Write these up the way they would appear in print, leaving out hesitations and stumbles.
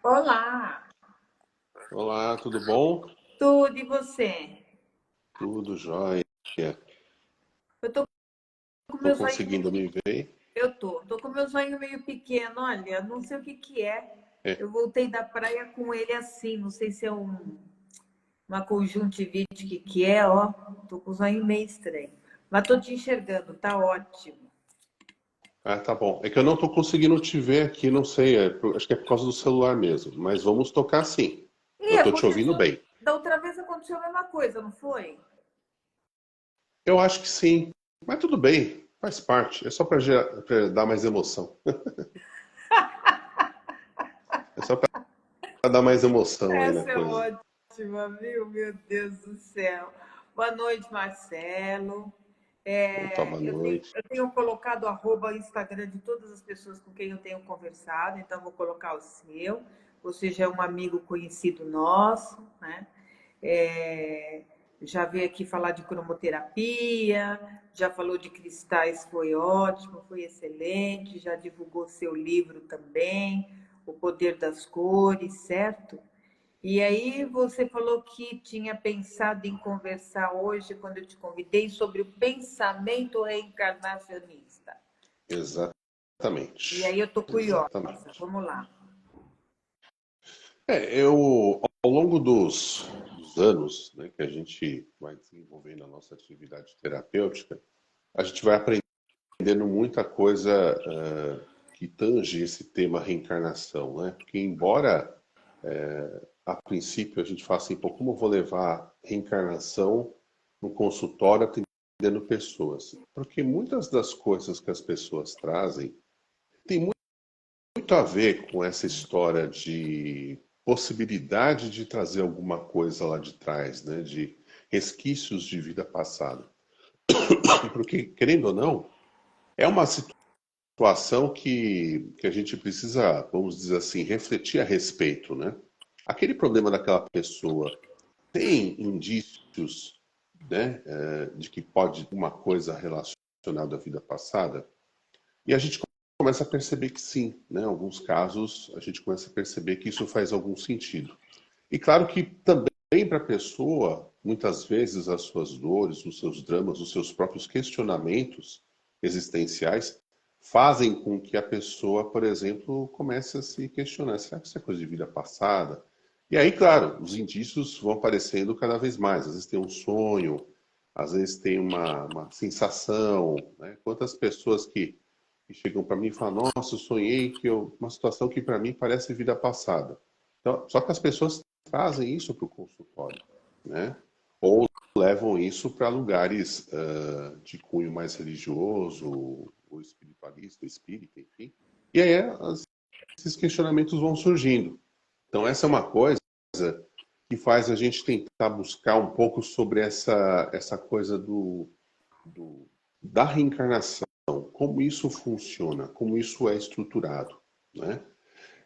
Olá, Olá, tudo bom? tudo e você? Tudo jóia. Eu tô com Tô meu zoinho conseguindo meio, me ver? tô com meu zoinho meio pequeno, olha, não sei o que que é. É. Eu voltei da praia com ele assim, não sei se é uma conjuntivite que é, ó. Tô com o zoinho meio estranho. Mas tô te enxergando, tá ótimo. Ah, tá bom. É que eu não tô conseguindo te ver aqui, não sei, acho que é por causa do celular mesmo. Mas vamos tocar sim. E Eu tô te ouvindo aconteceu, bem. da outra vez aconteceu a mesma coisa, não foi? Eu acho que sim, mas tudo bem, faz parte. É só pra dar mais emoção. É só pra dar mais emoção aí na Essa é coisa. ótima, viu? Meu Deus do céu. Boa noite, Marcelo. Opa, boa Eu tenho, noite. eu tenho colocado arroba Instagram de todas as pessoas com quem eu tenho conversado, então vou colocar o seu. Você já é um amigo conhecido nosso, né? É, já veio aqui falar de cromoterapia, já falou de cristais, foi ótimo, foi excelente, já divulgou seu livro também, O Poder das Cores, certo? E aí você falou que tinha pensado em conversar hoje, quando eu te convidei, sobre o pensamento reencarnacionista. E Exatamente. aí eu tô curiosa, Exatamente. vamos lá. Ao longo dos anos, né, que a gente vai desenvolvendo a nossa atividade terapêutica, a gente vai aprendendo muita coisa que tange esse tema reencarnação, né? Porque embora a princípio a gente fale assim, pô, como eu vou levar reencarnação no consultório atendendo pessoas? Porque muitas das coisas que as pessoas trazem tem muito a ver com essa história de possibilidade de trazer alguma coisa lá de trás, né? De resquícios de vida passada. Porque, querendo ou não, é uma situação que a gente precisa, vamos dizer assim, refletir a respeito, né? Aquele problema daquela pessoa tem indícios, né, de que pode uma coisa relacionada à vida passada? E a gente começa a perceber que sim, né? Em alguns casos a gente começa a perceber que isso faz algum sentido. E claro que também para a pessoa, muitas vezes as suas dores, os seus dramas, os seus próprios questionamentos existenciais fazem com que a pessoa, por exemplo, comece a se questionar: será que isso é coisa de vida passada? E aí, claro, os indícios vão aparecendo cada vez mais. Às vezes tem um sonho, às vezes tem uma sensação, né? Quantas pessoas que chegam para mim e falam: nossa, eu sonhei uma situação que para mim parece vida passada. Então, só que as pessoas trazem isso para o consultório, né? Ou levam isso para lugares de cunho mais religioso, ou espiritualista, espírita, enfim. E aí esses questionamentos vão surgindo. Então essa é uma coisa que faz a gente tentar buscar um pouco sobre essa coisa do da reencarnação, como isso funciona, como isso é estruturado, né?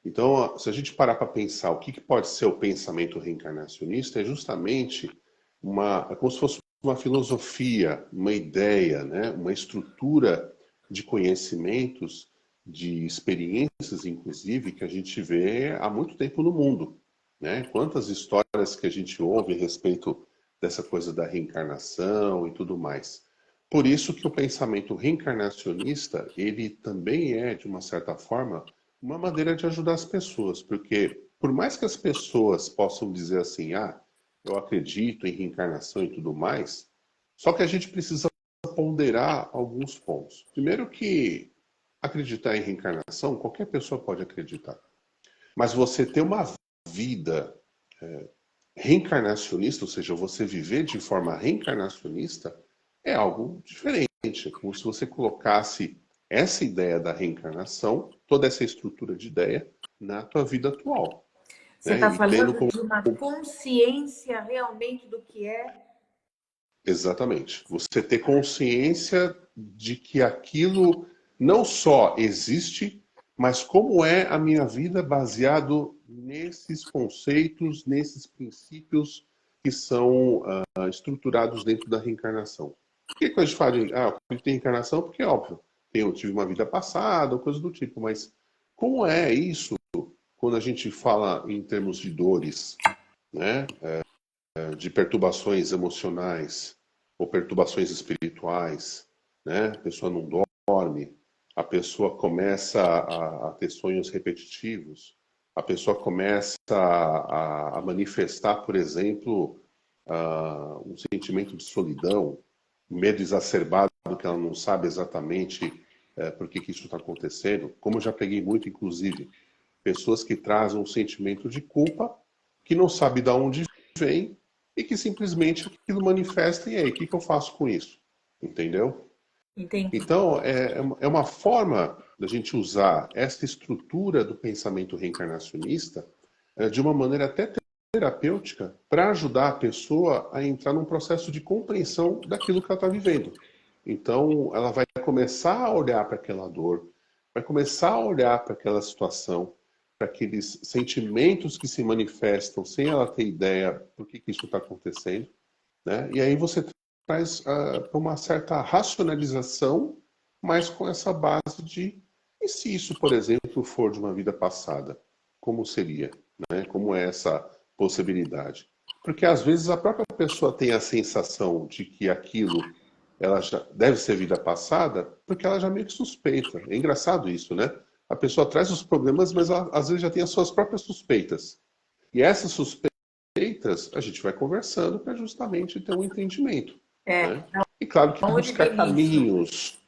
Então, se a gente parar para pensar o que pode ser o pensamento reencarnacionista, é justamente é como se fosse uma filosofia, uma ideia, né? Uma estrutura de conhecimentos, de experiências, inclusive, que a gente vê há muito tempo no mundo, né? Quantas histórias que a gente ouve a respeito dessa coisa da reencarnação e tudo mais. Por isso que o pensamento reencarnacionista, ele também é, de uma certa forma, uma maneira de ajudar as pessoas, porque por mais que as pessoas possam dizer assim, ah, eu acredito em reencarnação e tudo mais, só que a gente precisa ponderar alguns pontos. Primeiro que acreditar em reencarnação, qualquer pessoa pode acreditar. Mas você ter uma vida reencarnacionista, ou seja, você viver de forma reencarnacionista, é algo diferente. É como se você colocasse essa ideia da reencarnação, toda essa estrutura de ideia, na tua vida atual. Você Né? está E tendo falando como. de uma consciência realmente do que é. Exatamente. Você ter consciência de que aquilo não só existe, mas como é a minha vida baseado nesses conceitos, nesses princípios que são estruturados dentro da reencarnação. Por que a gente fala de, eu acredito em reencarnação? Porque é óbvio, eu tive uma vida passada, ou coisa do tipo, mas como é isso quando a gente fala em termos de dores, né, de perturbações emocionais ou perturbações espirituais, né, a pessoa não dorme, a pessoa começa a ter sonhos repetitivos, a pessoa começa a manifestar, por exemplo, um sentimento de solidão, um medo exacerbado que ela não sabe exatamente por que isso está acontecendo. Como eu já peguei muito, inclusive, pessoas que trazem um sentimento de culpa, que não sabe de onde vem e que simplesmente aquilo manifesta. E aí, o que eu faço com isso? Entendeu? Entendi. Então, é uma forma da gente usar essa estrutura do pensamento reencarnacionista de uma maneira até terapêutica para ajudar a pessoa a entrar num processo de compreensão daquilo que ela está vivendo. Então, ela vai começar a olhar para aquela dor, vai começar a olhar para aquela situação, para aqueles sentimentos que se manifestam sem ela ter ideia do que isso está acontecendo, né? E aí você traz para uma certa racionalização, mas com essa base de e se isso, por exemplo, for de uma vida passada, como seria, né? Como é essa possibilidade? Porque às vezes a própria pessoa tem a sensação de que aquilo ela já deve ser vida passada, porque ela já meio que suspeita. É engraçado isso, né? A pessoa traz os problemas, mas ela, às vezes já tem as suas próprias suspeitas. E essas suspeitas a gente vai conversando para justamente ter um entendimento, É, né? E claro que onde buscar vem isso? caminhos,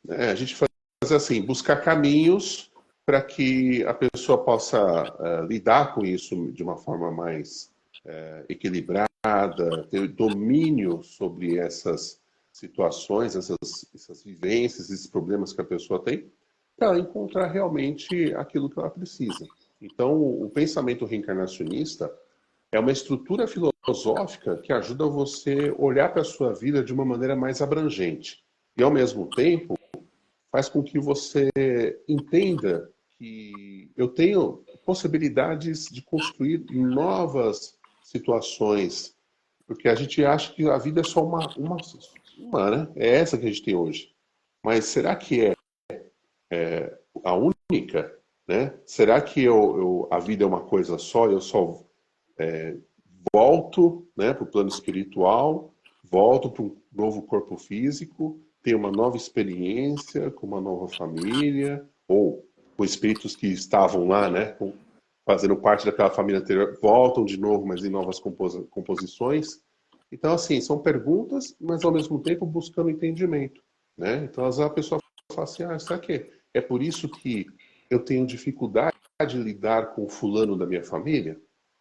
né? A gente faz assim, buscar caminhos para que a pessoa possa lidar com isso de uma forma mais equilibrada, ter domínio sobre essas situações, essas vivências, esses problemas que a pessoa tem, para encontrar realmente aquilo que ela precisa. Então, o pensamento reencarnacionista é uma estrutura filosófica que ajuda você a olhar para a sua vida de uma maneira mais abrangente. E, ao mesmo tempo, faz com que você entenda que eu tenho possibilidades de construir novas situações, porque a gente acha que a vida é só uma, né? É essa que a gente tem hoje. Mas será que é a única, né? Será que a vida é uma coisa só? Eu só volto, né, para o plano espiritual, volto para um novo corpo físico, tenho uma nova experiência com uma nova família, ou com espíritos que estavam lá, né, fazendo parte daquela família anterior, voltam de novo, mas em novas composições. Então, assim, são perguntas, mas ao mesmo tempo buscando entendimento, né? Então, às vezes a pessoa fala assim, será que é por isso que eu tenho dificuldade de lidar com o fulano da minha família?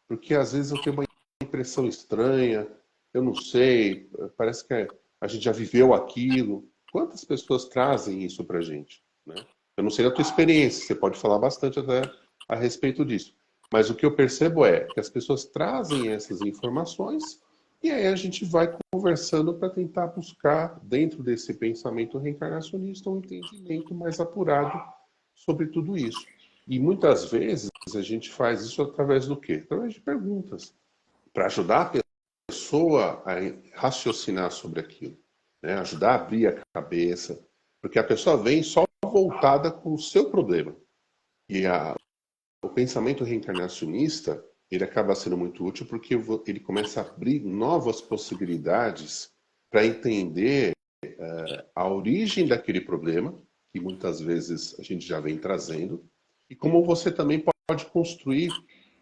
Porque às vezes eu tenho uma impressão estranha, eu não sei, parece que a gente já viveu aquilo. Quantas pessoas trazem isso pra gente, né? Eu não sei da tua experiência, você pode falar bastante até a respeito disso. Mas o que eu percebo é que as pessoas trazem essas informações e aí a gente vai conversando para tentar buscar, dentro desse pensamento reencarnacionista, um entendimento mais apurado sobre tudo isso. E muitas vezes a gente faz isso através do quê? Através de perguntas, para ajudar a pessoa a raciocinar sobre aquilo, né? Ajudar a abrir a cabeça, porque a pessoa vem só voltada com o seu problema. E o pensamento reencarnacionista, ele acaba sendo muito útil porque ele começa a abrir novas possibilidades para entender a origem daquele problema, que muitas vezes a gente já vem trazendo, e como você também pode construir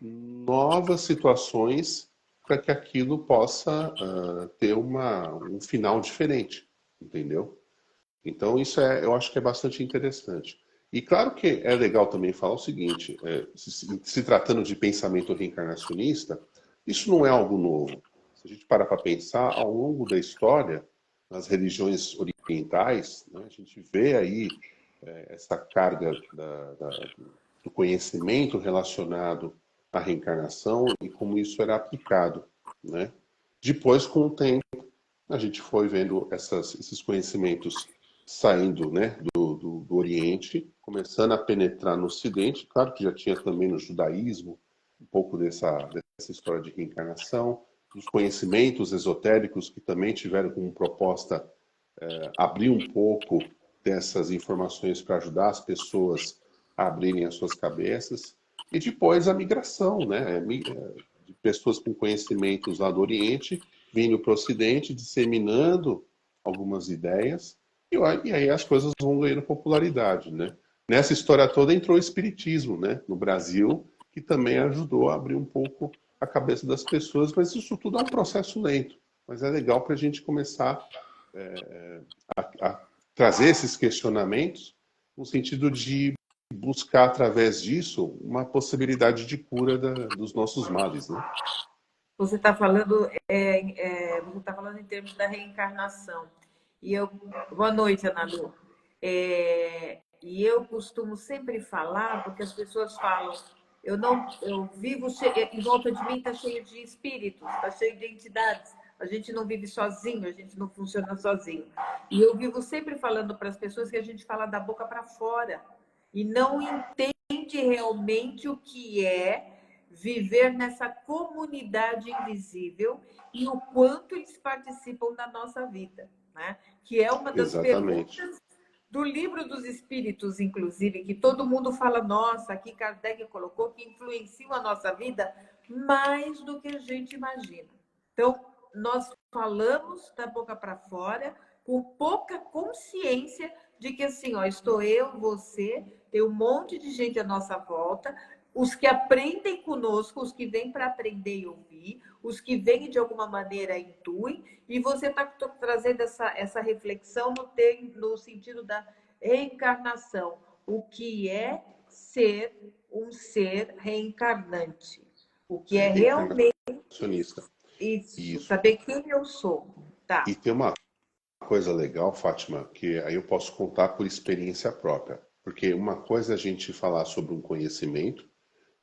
novas situações para que aquilo possa ter um final diferente, entendeu? Então isso eu acho que é bastante interessante. E claro que é legal também falar o seguinte, se tratando de pensamento reencarnacionista, isso não é algo novo. Se a gente parar para pensar, ao longo da história, nas religiões orientais, né, a gente vê aí essa carga do conhecimento relacionado à reencarnação e como isso era aplicado, né? Depois, com o tempo, a gente foi vendo esses conhecimentos saindo, né, do Oriente, começando a penetrar no Ocidente. Claro que já tinha também no judaísmo um pouco dessa história de reencarnação, dos conhecimentos esotéricos que também tiveram como proposta abrir um pouco dessas informações para ajudar as pessoas a abrirem as suas cabeças. e depois a migração, né? De pessoas com conhecimentos lá do Oriente vindo para o Ocidente, disseminando algumas ideias, e aí as coisas vão ganhando popularidade, né? Nessa história toda entrou o Espiritismo, né? No Brasil, que também ajudou a abrir um pouco a cabeça das pessoas, mas isso tudo é um processo lento. Mas é legal para a gente começar a trazer esses questionamentos no sentido de buscar através disso uma possibilidade de cura dos nossos males, né? Você está falando, você está falando em termos da reencarnação. E eu, boa noite, Ana Lu. E eu costumo sempre falar, porque as pessoas falam, eu não, eu vivo em volta de mim está cheio de espíritos, está cheio de entidades. A gente não vive sozinho, a gente não funciona sozinho. E eu vivo sempre falando para as pessoas que a gente fala da boca para fora e não entende realmente o que é viver nessa comunidade invisível e o quanto eles participam da nossa vida, né? Que é uma das Exatamente. perguntas do Livro dos Espíritos, inclusive, que todo mundo fala, nossa, aqui Kardec colocou que influenciam a nossa vida mais do que a gente imagina. Então, nós falamos da boca para fora com pouca consciência de que assim, ó, estou eu, você, tem um monte de gente à nossa volta, os que aprendem conosco, os que vêm para aprender e ouvir, os que vêm de alguma maneira intuem, e você está trazendo essa reflexão no sentido da reencarnação. O que é ser um ser reencarnante? O que é realmente Reencarnacionista. isso, Isso. saber quem eu sou. E Tá. tem uma coisa legal, Fátima, que aí eu posso contar por experiência própria. Porque uma coisa é a gente falar sobre um conhecimento,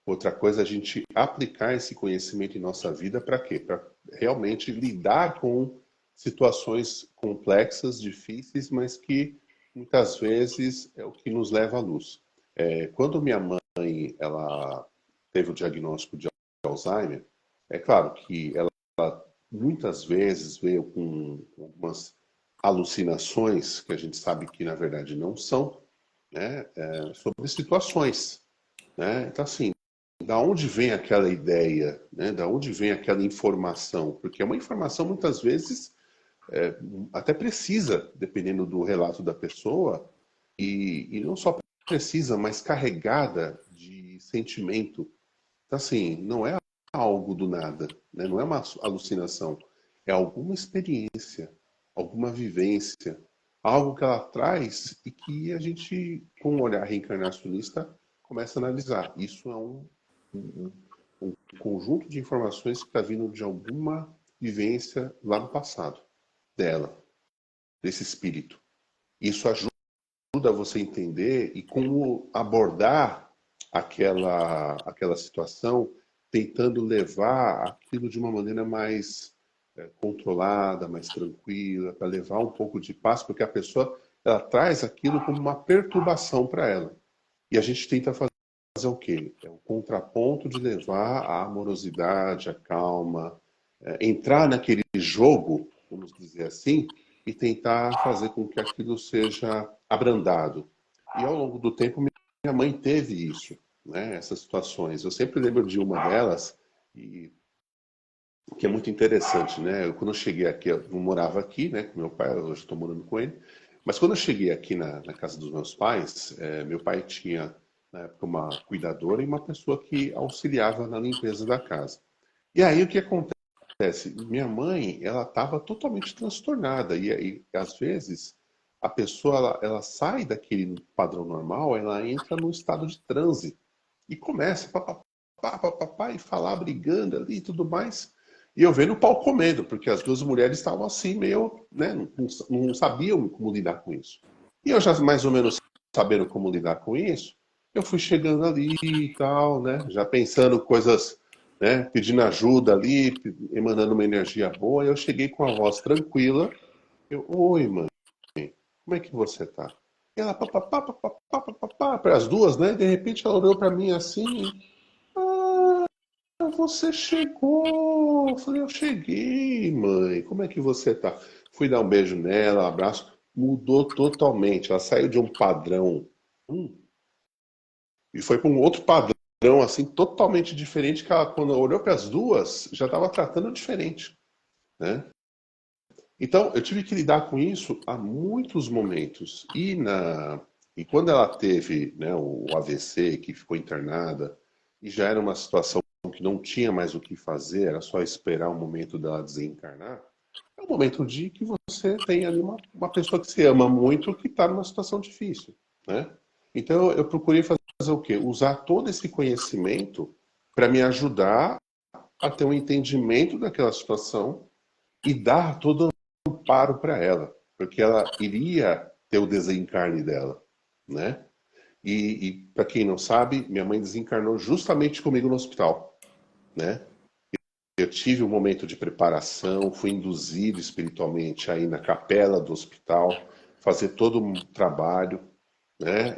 outra coisa é a gente aplicar esse conhecimento em nossa vida para quê? Para realmente lidar com situações complexas, difíceis, mas que muitas vezes é o que nos leva à luz. Quando minha mãe ela teve o diagnóstico de Alzheimer, é claro que ela muitas vezes veio com algumas alucinações que a gente sabe que na verdade não são, né, sobre situações, né? Então assim, da onde vem aquela ideia, né? Da onde vem aquela informação? Porque é uma informação muitas vezes até precisa, dependendo do relato da pessoa, e não só precisa, mas carregada de sentimento. Então, assim, não é algo do nada, né? Não é uma alucinação, é alguma experiência, alguma vivência, algo que ela traz e que a gente, com um olhar reencarnacionista, começa a analisar. Isso é um, um conjunto de informações que está vindo de alguma vivência lá no passado dela, desse espírito. Isso ajuda você a entender e como abordar aquela situação, tentando levar aquilo de uma maneira mais controlada, mais tranquila, para levar um pouco de paz, porque a pessoa ela traz aquilo como uma perturbação para ela. E a gente tenta fazer o quê? É o contraponto de levar a amorosidade, a calma, entrar naquele jogo, vamos dizer assim, e tentar fazer com que aquilo seja abrandado. E ao longo do tempo, minha mãe teve isso, né? Essas situações. Eu sempre lembro de uma delas, e que é muito interessante, né? Quando eu cheguei aqui, eu não morava aqui, né, com meu pai, hoje estou morando com ele, mas quando eu cheguei aqui na casa dos meus pais, meu pai tinha, na época, uma cuidadora e uma pessoa que auxiliava na limpeza da casa. E aí o que acontece? Minha mãe, ela estava totalmente transtornada e aí, às vezes, a pessoa, ela sai daquele padrão normal, ela entra num estado de transe e começa papapá, e falar brigando ali e tudo mais. E eu vendo o pau comendo, porque as duas mulheres estavam assim, meio, né, não sabiam como lidar com isso. E eu já mais ou menos sabendo como lidar com isso, eu fui chegando ali e tal, né, já pensando coisas, né, pedindo ajuda ali, emanando uma energia boa. E eu cheguei com a voz tranquila. Oi, mãe, como é que você tá? E ela, para as duas, né? De repente ela olhou para mim assim, você chegou. Eu falei, eu cheguei, mãe. Como é que você tá? Fui dar um beijo nela, um abraço. Mudou totalmente. Ela saiu de um padrão e foi para um outro padrão padrão assim totalmente diferente, que ela, quando olhou para as duas, já estava tratando diferente, né? Então, eu tive que lidar com isso há muitos momentos. E quando ela teve, né, o AVC, que ficou internada, e já era uma situação que não tinha mais o que fazer, era só esperar o momento dela desencarnar, é um momento de que você tem ali uma pessoa que se ama muito, que está numa situação difícil, né? Então, eu procurei fazer o quê? Usar todo esse conhecimento para me ajudar a ter um entendimento daquela situação e dar todo o amparo para ela, porque ela iria ter o desencarne dela, né? E para quem não sabe, minha mãe desencarnou justamente comigo no hospital, né? Eu tive um momento de preparação, fui induzido espiritualmente aí na capela do hospital, fazer todo um trabalho, né?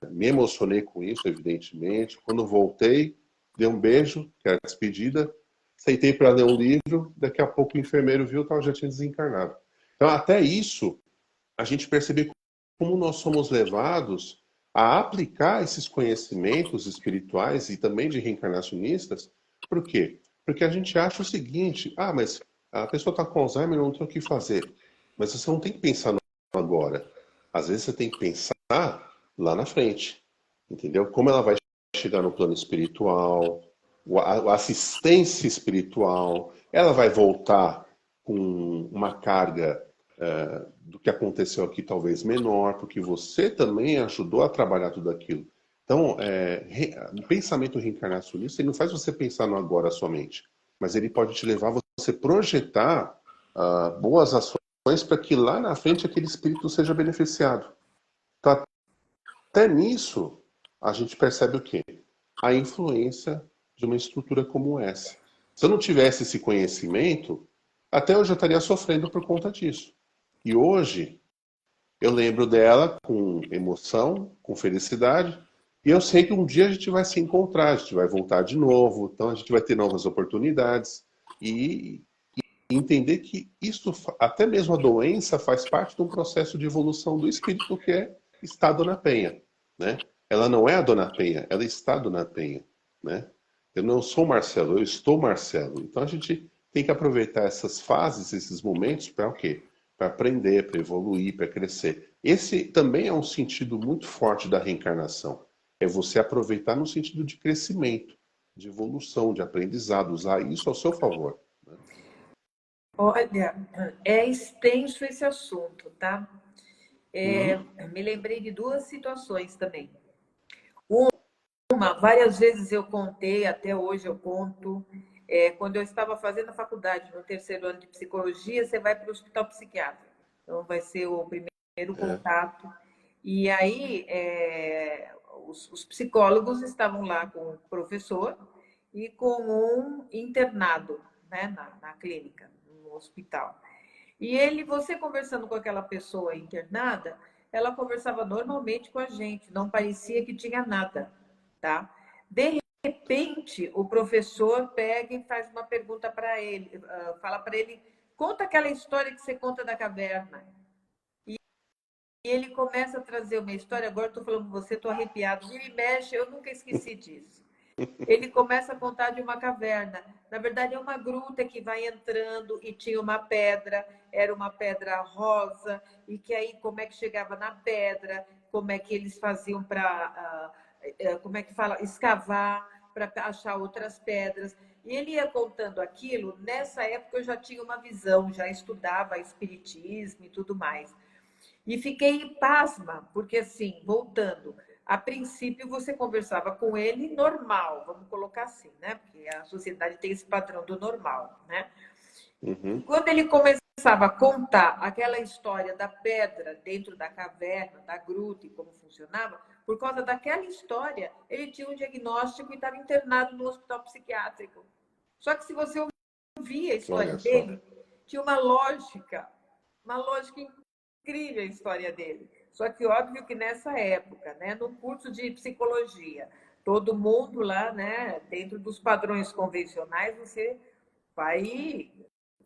Me emocionei com isso, evidentemente. Quando voltei, dei um beijo, que era a despedida, sentei para ler um livro, daqui a pouco o enfermeiro viu que eu já tinha desencarnado. Então, até isso, a gente percebe como nós somos levados a aplicar esses conhecimentos espirituais e também de reencarnacionistas. Por quê? Porque a gente acha o seguinte: ah, mas a pessoa está com Alzheimer, não tem o que fazer. Mas você não tem que pensar no agora. Às vezes você tem que pensar lá na frente. Entendeu? Como ela vai chegar no plano espiritual, a assistência espiritual, ela vai voltar com uma carga do que aconteceu aqui talvez menor, porque você também ajudou a trabalhar tudo aquilo. Então, o pensamento reencarnacionista ele não faz você pensar no agora somente, mas ele pode te levar a você projetar boas ações para que lá na frente aquele espírito seja beneficiado. Então, até nisso, a gente percebe o quê? A influência de uma estrutura como essa. Se eu não tivesse esse conhecimento, até eu já estaria sofrendo por conta disso. E hoje, eu lembro dela com emoção, com felicidade, e eu sei que um dia a gente vai se encontrar, a gente vai voltar de novo, então a gente vai ter novas oportunidades e entender que isso, até mesmo a doença, faz parte de um processo de evolução do espírito que é está a Dona Penha, né? Ela não é a Dona Penha, ela está a Dona Penha, né? Eu não sou Marcelo, eu estou Marcelo. Então a gente tem que aproveitar essas fases, esses momentos para o quê? Para aprender, para evoluir, para crescer. Esse também é um sentido muito forte da reencarnação. É você aproveitar no sentido de crescimento, de evolução, de aprendizado, usar isso ao seu favor. Olha, é extenso esse assunto, tá? Uhum. Me lembrei de duas situações também. Várias vezes eu contei, até hoje eu conto, quando eu estava fazendo a faculdade, no terceiro ano de psicologia, você vai para o hospital psiquiátrico. Então, vai ser o primeiro É. contato. E aí, os psicólogos estavam lá com o professor e com um internado, né, na clínica, no hospital. E você conversando com aquela pessoa internada, ela conversava normalmente com a gente, não parecia que tinha nada, tá? De repente, o professor pega e faz uma pergunta para ele, fala para ele, conta aquela história que você conta da caverna. E ele começa a trazer uma história, agora estou falando com você, estou arrepiado, vira e mexe, eu nunca esqueci disso. Ele começa a contar de uma caverna. Na verdade, é uma gruta que vai entrando e tinha uma pedra, era uma pedra rosa, e que aí como é que chegava na pedra, como é que eles faziam para, como é que fala, escavar para achar outras pedras. E ele ia contando aquilo, nessa época eu já tinha uma visão, já estudava espiritismo e tudo mais. E fiquei pasma, porque assim, voltando, a princípio você conversava com ele normal, vamos colocar assim, né? Porque a sociedade tem esse padrão do normal, né? E Uhum. quando ele começava a contar aquela história da pedra dentro da caverna, da gruta e como funcionava, por causa daquela história, ele tinha um diagnóstico e estava internado no hospital psiquiátrico. Só que se você ouvia a história Olha só. dele, tinha uma lógica incrível a história dele. Só que óbvio que nessa época, né, no curso de psicologia, todo mundo lá, né, dentro dos padrões convencionais, você vai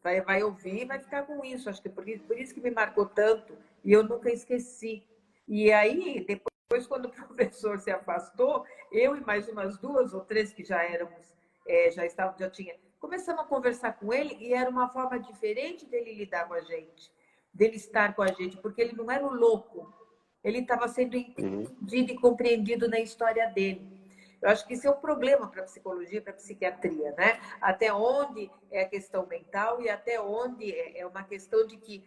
vai ouvir e vai ficar com isso. Acho que por isso que me marcou tanto e eu nunca esqueci. E aí, depois depois, quando o professor se afastou, eu e mais umas 2 ou 3 que já éramos, já tinha, começamos a conversar com ele e era uma forma diferente dele lidar com a gente, dele estar com a gente, porque ele não era o louco, ele estava sendo Uhum. entendido e compreendido na história dele. Eu acho que isso é um problema para a psicologia, para a psiquiatria, né? Até onde é a questão mental e até onde é uma questão de que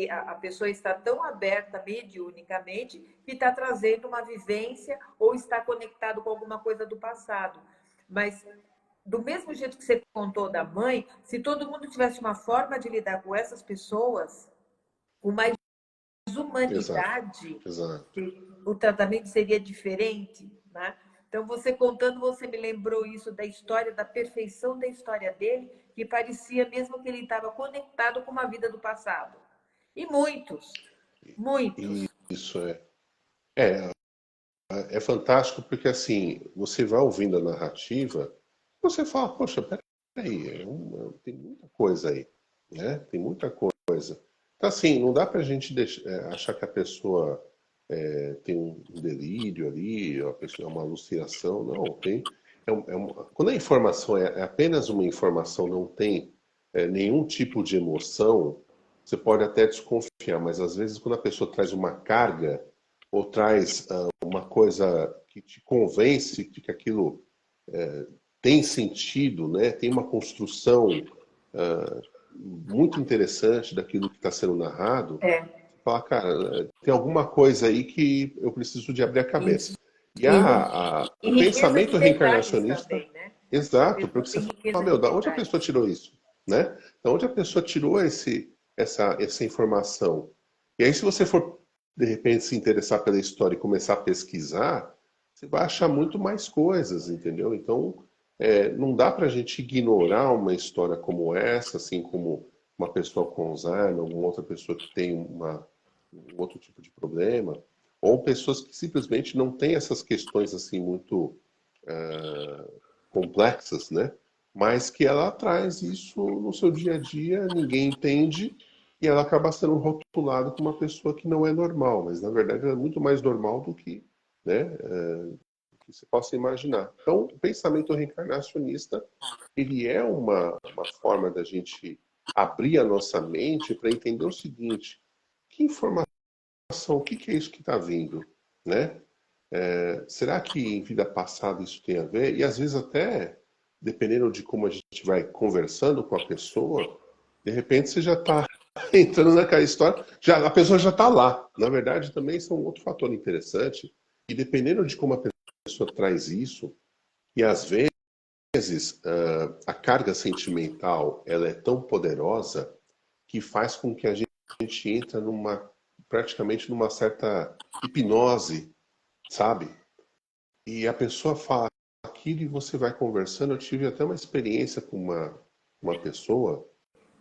a pessoa está tão aberta mediunicamente que está trazendo uma vivência ou está conectado com alguma coisa do passado. Mas, do mesmo jeito que você contou da mãe, se todo mundo tivesse uma forma de lidar com essas pessoas, com mais Exato, humanidade, exato. o tratamento seria diferente, né? Então, você contando, você me lembrou isso da história, da perfeição da história dele, que parecia mesmo que ele estava conectado com uma vida do passado. E muitos, E muitos. isso é, é fantástico porque assim, você vai ouvindo a narrativa, você fala, poxa, peraí, tem muita coisa aí, né? Tem muita coisa. Então assim, não dá pra gente achar que a pessoa tem um delírio ali, a pessoa é uma alucinação, não, tem. Quando a informação é apenas uma informação, não tem nenhum tipo de emoção, você pode até desconfiar, mas às vezes quando a pessoa traz uma carga ou traz uma coisa que te convence de que aquilo tem sentido, né? Tem uma construção muito interessante daquilo que está sendo narrado, É, você fala, cara, tem alguma coisa aí que eu preciso de abrir a cabeça. isso. E E, o e riqueza de pensamento detalhes reencarnacionista, também, né? A exato, pessoa porque você tem riqueza fala, de meu, da onde a pessoa detalhes. tirou isso? Né? Da onde a pessoa tirou essa informação? E aí, se você for, de repente, se interessar pela história e começar a pesquisar, você vai achar muito mais coisas, entendeu? Então, não dá para a gente ignorar uma história como essa, assim como uma pessoa com Alzheimer, alguma outra pessoa que tem um outro tipo de problema, ou pessoas que simplesmente não têm essas questões assim muito complexas, né? Mas que ela traz isso no seu dia a dia, ninguém entende, e ela acaba sendo rotulada como uma pessoa que não é normal, mas na verdade ela é muito mais normal do que, né, que você possa imaginar. Então, o pensamento reencarnacionista, ele é uma forma da gente abrir a nossa mente para entender o seguinte: que informação, o que é isso que está vindo, né? Será que em vida passada isso tem a ver? E às vezes até, dependendo de como a gente vai conversando com a pessoa, de repente você já está entrando naquela história, a pessoa já está lá. Na verdade, também isso é um outro fator interessante. E dependendo de como a pessoa traz isso, e às vezes a carga sentimental ela é tão poderosa que faz com que a gente entre praticamente numa certa hipnose, sabe? E a pessoa fala aquilo e você vai conversando. Eu tive até uma experiência com uma pessoa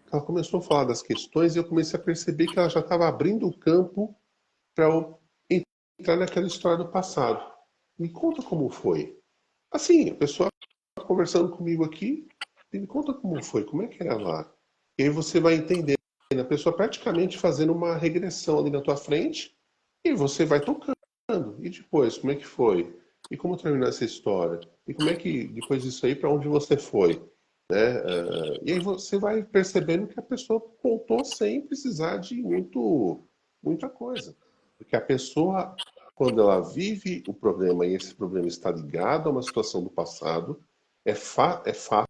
que ela começou a falar das questões e eu comecei a perceber que ela já estava abrindo o campo para eu entrar naquela história do passado. Me conta como foi. Assim, a pessoa conversando comigo aqui, me conta como foi, como é que era lá. E aí você vai entendendo a pessoa praticamente fazendo uma regressão ali na tua frente e você vai tocando. E depois, como é que foi? E como terminou essa história? E como é que, depois disso aí, para onde você foi? Né? E aí você vai percebendo que a pessoa contou sem precisar de muita coisa. Porque a pessoa, quando ela vive o problema e esse problema está ligado a uma situação do passado, é fato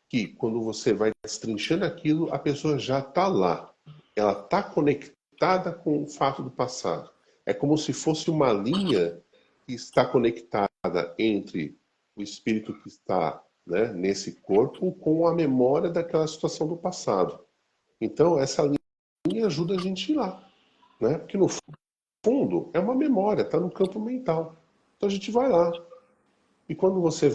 que quando você vai destrinchando aquilo, a pessoa já está lá. Ela está conectada com o fato do passado. É como se fosse uma linha que está conectada entre o espírito que está, né, nesse corpo com a memória daquela situação do passado. Então, essa linha ajuda a gente a ir lá, né? Porque no fundo é uma memória, está no campo mental. Então a gente vai lá. E quando você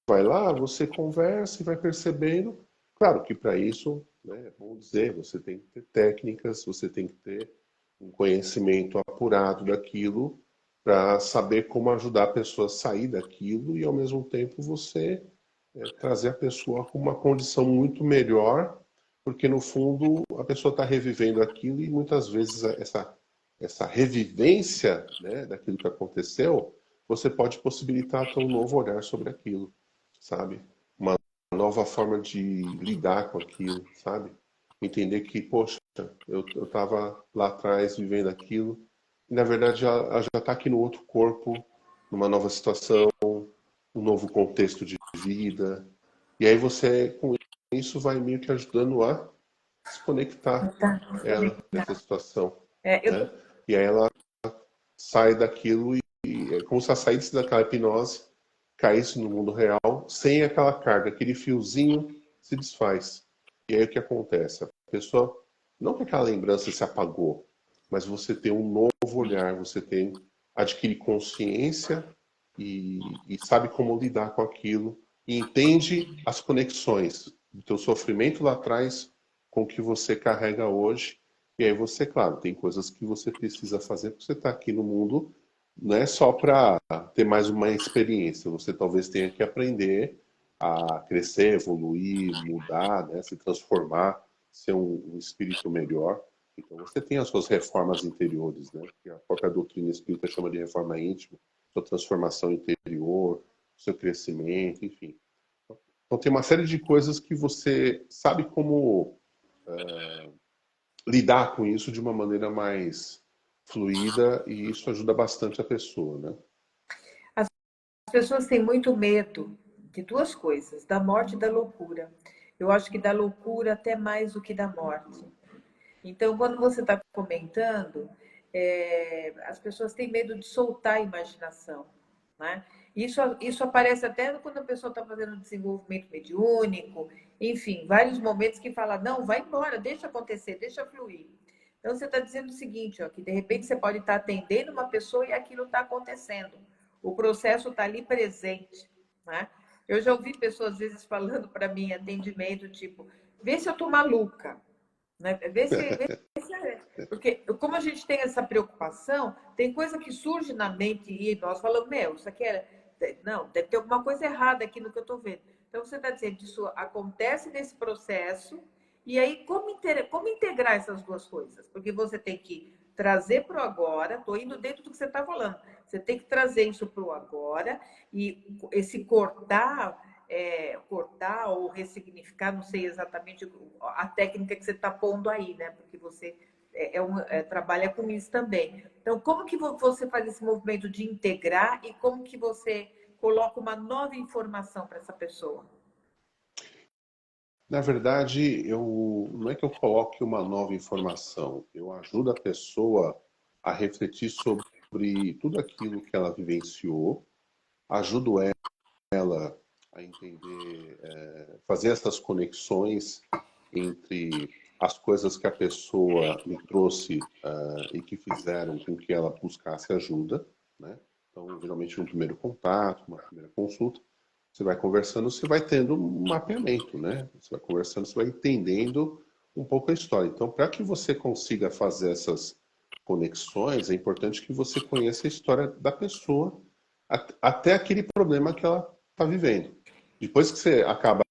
vai lá, você conversa e vai percebendo. Claro que para isso, né, vamos dizer, você tem que ter técnicas, você tem que ter um conhecimento apurado daquilo para saber como ajudar a pessoa a sair daquilo e ao mesmo tempo você trazer a pessoa com uma condição muito melhor, porque no fundo a pessoa está revivendo aquilo e muitas vezes essa essa revivência, né, daquilo que aconteceu, você pode possibilitar ter um novo olhar sobre aquilo, sabe? Uma nova forma de lidar com aquilo, sabe? Entender que, poxa, eu estava lá atrás vivendo aquilo, e na verdade ela já está aqui no outro corpo, numa nova situação, um novo contexto de vida. E aí você, com isso, vai meio que ajudando a desconectar Tá. ela dessa situação, É, eu, né? E aí ela sai daquilo e é como se ela saísse daquela hipnose, caísse no mundo real, sem aquela carga, aquele fiozinho se desfaz. E aí o que acontece? A pessoa, não que aquela lembrança se apagou, mas você tem um novo olhar, você tem, adquire consciência e sabe como lidar com aquilo, e entende as conexões do teu sofrimento lá atrás com o que você carrega hoje. E aí você, claro, tem coisas que você precisa fazer porque você está aqui no mundo, não é só para ter mais uma experiência. Você talvez tenha que aprender a crescer, evoluir, mudar, né? Se transformar, ser um espírito melhor. Então você tem as suas reformas interiores, né? Que a própria doutrina espírita chama de reforma íntima, sua transformação interior, seu crescimento, enfim. Então tem uma série de coisas que você sabe como lidar com isso de uma maneira mais fluida e isso ajuda bastante a pessoa, né? as pessoas têm muito medo de duas coisas, da morte e da loucura. Eu acho que da loucura até mais do que da morte. Então, quando você está comentando, as pessoas têm medo de soltar a imaginação, né? Isso aparece até quando a pessoa está fazendo desenvolvimento mediúnico, enfim, vários momentos que fala, não, vai embora, deixa acontecer, deixa fluir. Então, você está dizendo o seguinte, ó, que de repente você pode estar atendendo uma pessoa e aquilo está acontecendo. O processo está ali presente, né? Eu já ouvi pessoas, às vezes, falando para mim, atendimento, tipo, vê se eu estou maluca, né? Porque como a gente tem essa preocupação, tem coisa que surge na mente e nós falamos, meu, isso aqui é. Não, deve ter alguma coisa errada aqui no que eu estou vendo. Então você está dizendo que isso acontece nesse processo, e aí como integrar essas duas coisas? Porque você tem que trazer para o agora, estou indo dentro do que você está falando. Você tem que trazer isso para o agora, e esse cortar ou ressignificar, não sei exatamente a técnica que você está pondo aí, né? Porque você trabalha com isso também. Então, como que você faz esse movimento de integrar e como que você coloca uma nova informação para essa pessoa? Na verdade, não é que eu coloque uma nova informação, eu ajudo a pessoa a refletir sobre tudo aquilo que ela vivenciou, ajudo ela a entender, fazer essas conexões entre as coisas que a pessoa me trouxe e que fizeram com que ela buscasse ajuda, né? Então, geralmente, um primeiro contato, uma primeira consulta, você vai conversando, você vai tendo um mapeamento, né? Você vai conversando, você vai entendendo um pouco a história. Então, para que você consiga fazer essas conexões, é importante que você conheça a história da pessoa até aquele problema que ela está vivendo. Depois que você acaba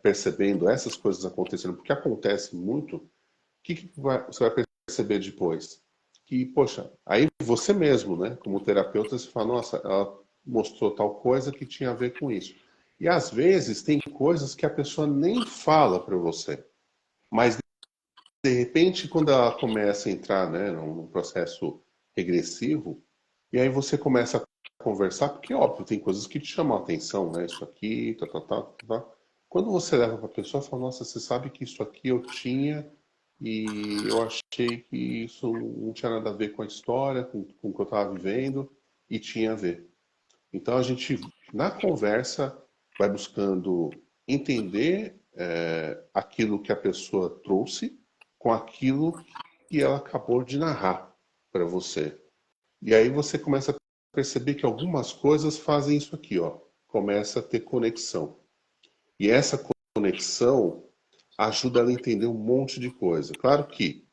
percebendo essas coisas acontecendo, porque acontece muito, o você vai perceber depois? Que, poxa, aí você mesmo, né, como terapeuta, você fala, nossa, ela mostrou tal coisa que tinha a ver com isso. E às vezes tem coisas que a pessoa nem fala para você, mas de repente, quando ela começa a entrar, né, num processo regressivo, e aí você começa a conversar, porque, óbvio, tem coisas que te chamam a atenção, né? Isso aqui, tá, tá, tá, tá, tá. Quando você leva para a pessoa, fala, nossa, você sabe que isso aqui eu tinha e eu achei que isso não tinha nada a ver com a história, com o que eu estava vivendo, e tinha a ver. Então, a gente, na conversa, vai buscando entender aquilo que a pessoa trouxe com aquilo que ela acabou de narrar para você. E aí você começa a perceber que algumas coisas fazem isso aqui, ó. Começa a ter conexão. E essa conexão ajuda ela a entender um monte de coisa. Claro que